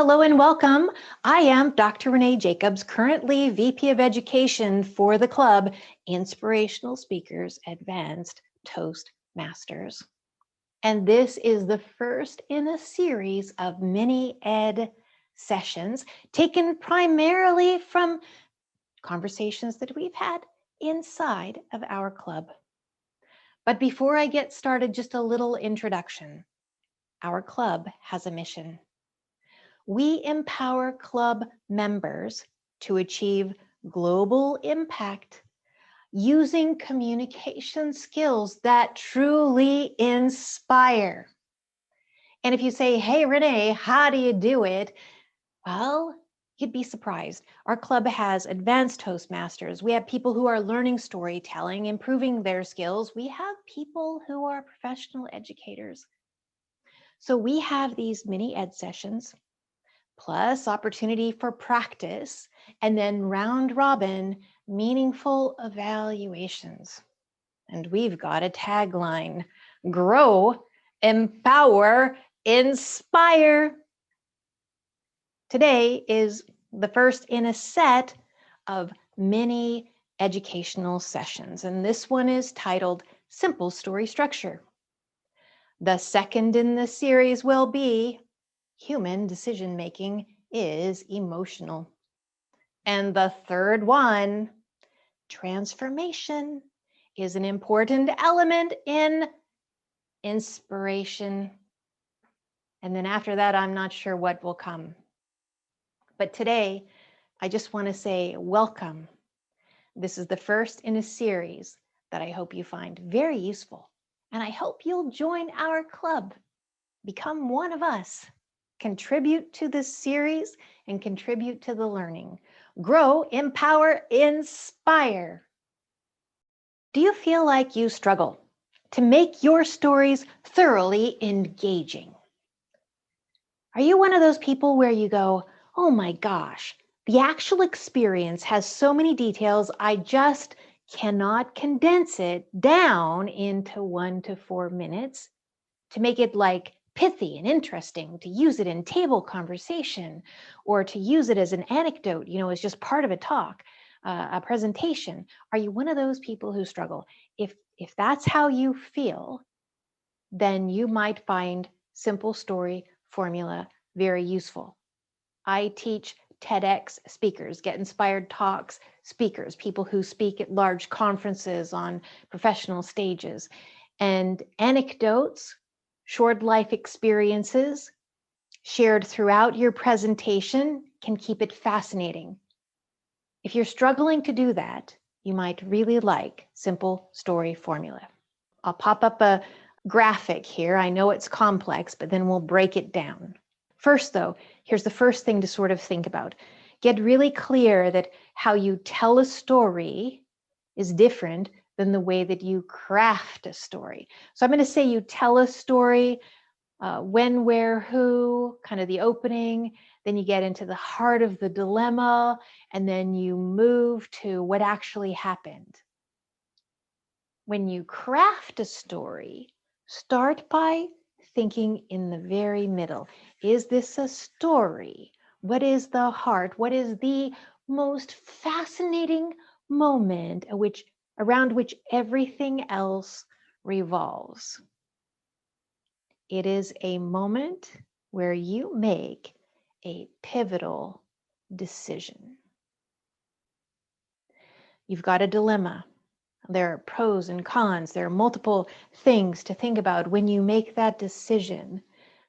Hello and welcome. I am Dr. Renee Jacobs, currently VP of Education for the club Inspirational Speakers Advanced Toastmasters. And this is the first in a series of mini ed sessions taken primarily from conversations that we've had inside of our club. But before I get started, just a little introduction. Our club has a mission. We empower club members to achieve global impact using communication skills that truly inspire. And if you say, hey, Renee, how do you do it? Well, you'd be surprised. Our club has advanced Toastmasters. We have people who are learning storytelling, improving their skills. We have people who are professional educators. So we have these mini ed sessions, plus opportunity for practice, and then round robin, meaningful evaluations. And we've got a tagline: grow, empower, inspire. Today is the first in a set of mini educational sessions, and this one is titled Simple Story Structure. The second in the series will be Human decision-making is emotional. And the third one, transformation, is an important element in inspiration. And then after that, I'm not sure what will come. But today, I just want to say welcome. This is the first in a series that I hope you find very useful. And I hope you'll join our club, become one of us. Contribute to this series and contribute to the learning. Grow, empower, inspire. Do you feel like you struggle to make your stories thoroughly engaging? Are you one of those people where you go, oh my gosh, the actual experience has so many details, I just cannot condense it down into 1 to 4 minutes to make it like pithy and interesting, to use it in table conversation, or to use it as an anecdote, as just part of a talk, a presentation? Are you one of those people who struggle? If that's how you feel, then you might find simple story formula very useful. I teach TEDx speakers, Get Inspired Talks speakers, people who speak at large conferences on professional stages, and anecdotes, short life experiences shared throughout your presentation can keep it fascinating. If you're struggling to do that, you might really like Simple Story Formula. I'll pop up a graphic here. I know it's complex, but then we'll break it down. First, though, here's the first thing to sort of think about. Get really clear that how you tell a story is different than the way that you craft a story. So I'm going to say you tell a story, when, where, who, kind of the opening, then you get into the heart of the dilemma, and then you move to what actually happened. When you craft a story, start by thinking in the very middle. Is this a story? What is the heart? What is the most fascinating moment around which everything else revolves? It is a moment where you make a pivotal decision. You've got a dilemma. There are pros and cons. There are multiple things to think about when you make that decision.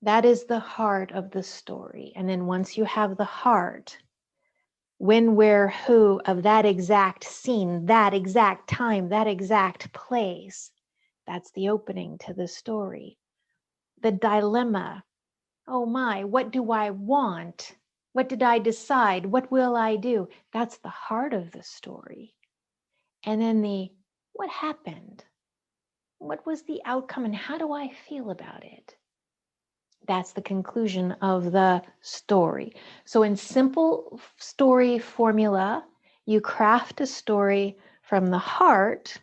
That is the heart of the story. And then once you have the heart, when, where, who of that exact scene, that exact time, that exact place, that's the opening to the story. The dilemma. Oh my, what do I want? What did I decide? What will I do? That's the heart of the story. And then what happened? What was the outcome and how do I feel about it? That's the conclusion of the story. So in Simple Story Formula, you craft a story from the heart,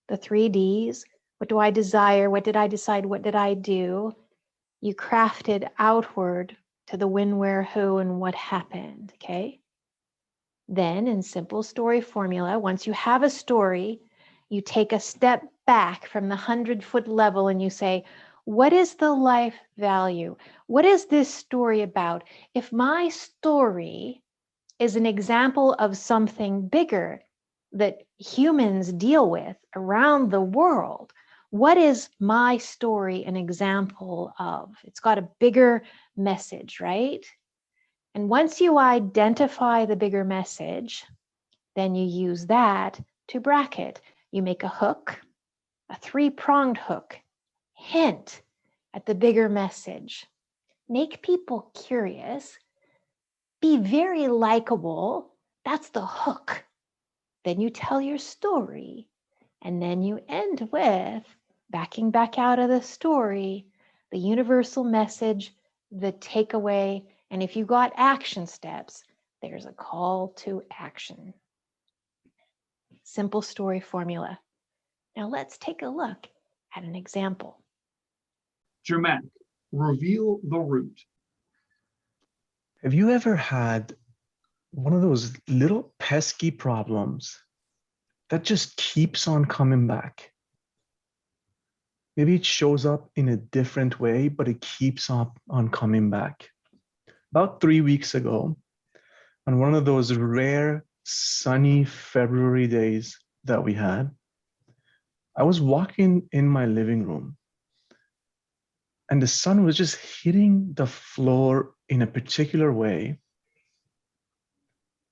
the 3 Ds. What do I desire? What did I decide? What did I do? You craft it outward to the when, where, who, and what happened, okay? Then in simple story formula, once you have a story, you take a step back from the 100-foot level and you say, what is the life value? What is this story about? If my story is an example of something bigger that humans deal with around the world, what is my story an example of? It's got a bigger message, right? And once you identify the bigger message, then you use that to bracket. You make a hook, a 3-pronged hook, hint at the bigger message. Make people curious. Be very likable. That's the hook. Then you tell your story, and then you end with backing back out of the story, the universal message, the takeaway, and if you got action steps, there's a call to action. Simple story formula. Now let's take a look at an example. Dramatic. Reveal the root. Have you ever had one of those little pesky problems that just keeps on coming back? Maybe it shows up in a different way, but it keeps on coming back. About 3 weeks ago, on one of those rare sunny February days that we had, I was walking in my living room and the sun was just hitting the floor in a particular way.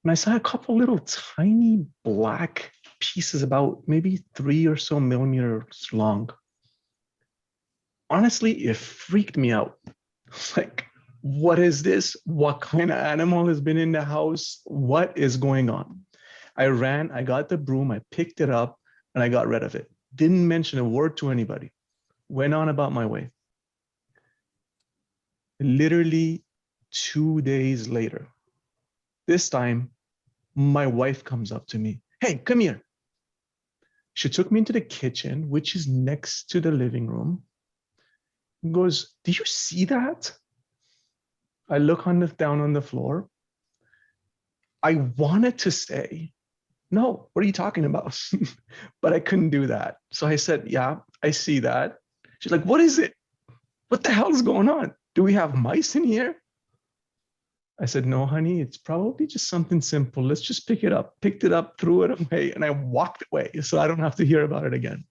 And I saw a couple little tiny black pieces about maybe 3 or so millimeters long. Honestly, it freaked me out. Like, what is this? What kind of animal has been in the house? What is going on? I ran, I got the broom, I picked it up, and I got rid of it. Didn't mention a word to anybody. Went on about my way. Literally 2 days later, this time, my wife comes up to me. Hey, come here. She took me into the kitchen, which is next to the living room, and goes, do you see that? I look down on the floor. I wanted to say, no, what are you talking about? But I couldn't do that. So I said, yeah, I see that. She's like, what is it? What the hell is going on? Do we have mice in here? I said, no, honey, it's probably just something simple. Let's just pick it up. Picked it up, threw it away, and I walked away so I don't have to hear about it again.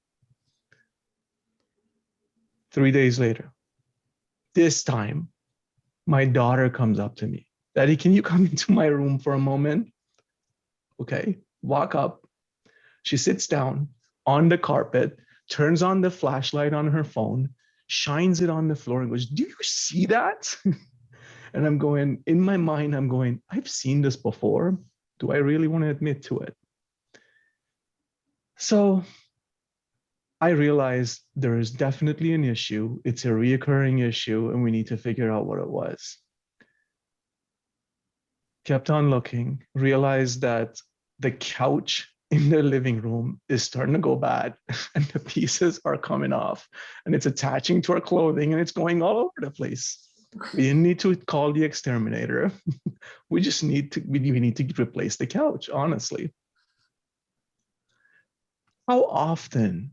3 days later, this time, my daughter comes up to me. Daddy, can you come into my room for a moment? Okay, walk up. She sits down on the carpet, turns on the flashlight on her phone, shines it on the floor and goes, do you see that? And I'm going, in my mind, I'm going, I've seen this before. Do I really want to admit to it? So I realized there is definitely an issue. It's a reoccurring issue, and we need to figure out what it was. Kept on looking, realized that the couch in the living room is starting to go bad and the pieces are coming off and it's attaching to our clothing and it's going all over the place. We didn't need to call the exterminator. We just need to replace the couch, honestly. How often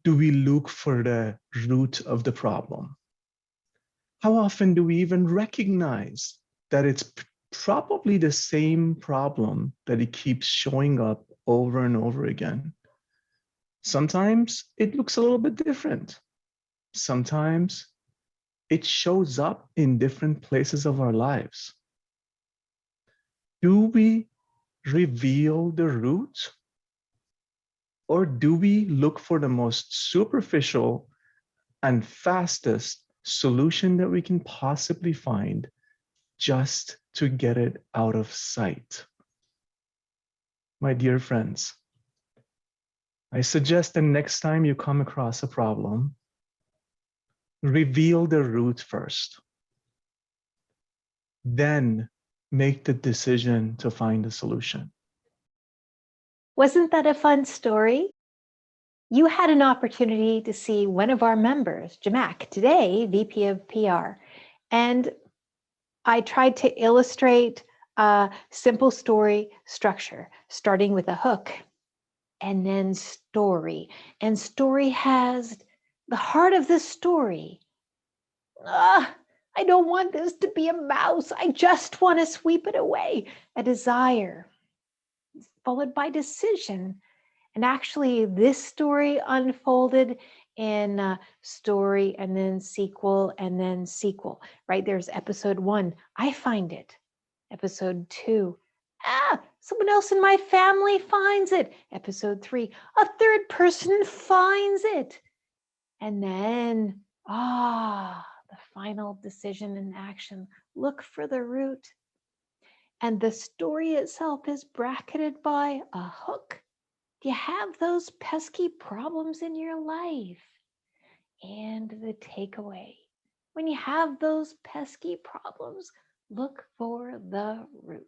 do we look for the root of the problem? How often do we even recognize that it's probably the same problem that it keeps showing up over and over again? Sometimes it looks a little bit different. Sometimes it shows up in different places of our lives. Do we reveal the root? Or do we look for the most superficial and fastest solution that we can possibly find just to get it out of sight? My dear friends, I suggest that next time you come across a problem, reveal the root first. Then make the decision to find a solution. Wasn't that a fun story? You had an opportunity to see one of our members, Jamak, today, VP of PR. And I tried to illustrate a simple story structure, starting with a hook and then story. And story has the heart of the story. I don't want this to be a mouse. I just want to sweep it away. A desire, followed by decision. And actually, this story unfolded in story and then sequel and then sequel, right? There's episode 1. I find it. Episode 2. Someone else in my family finds it. Episode 3. A third person finds it. And then, the final decision and action. Look for the root. And the story itself is bracketed by a hook. Do you have those pesky problems in your life? And the takeaway, when you have those pesky problems, look for the root.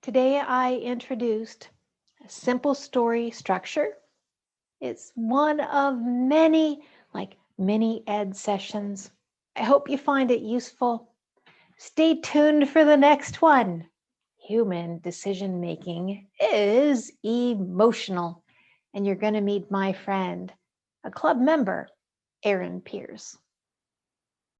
Today I introduced a simple story structure. It's one of many, like mini ed sessions. I hope you find it useful. Stay tuned for the next one. Human decision making is emotional. And you're going to meet my friend, a club member, Aaron Pierce.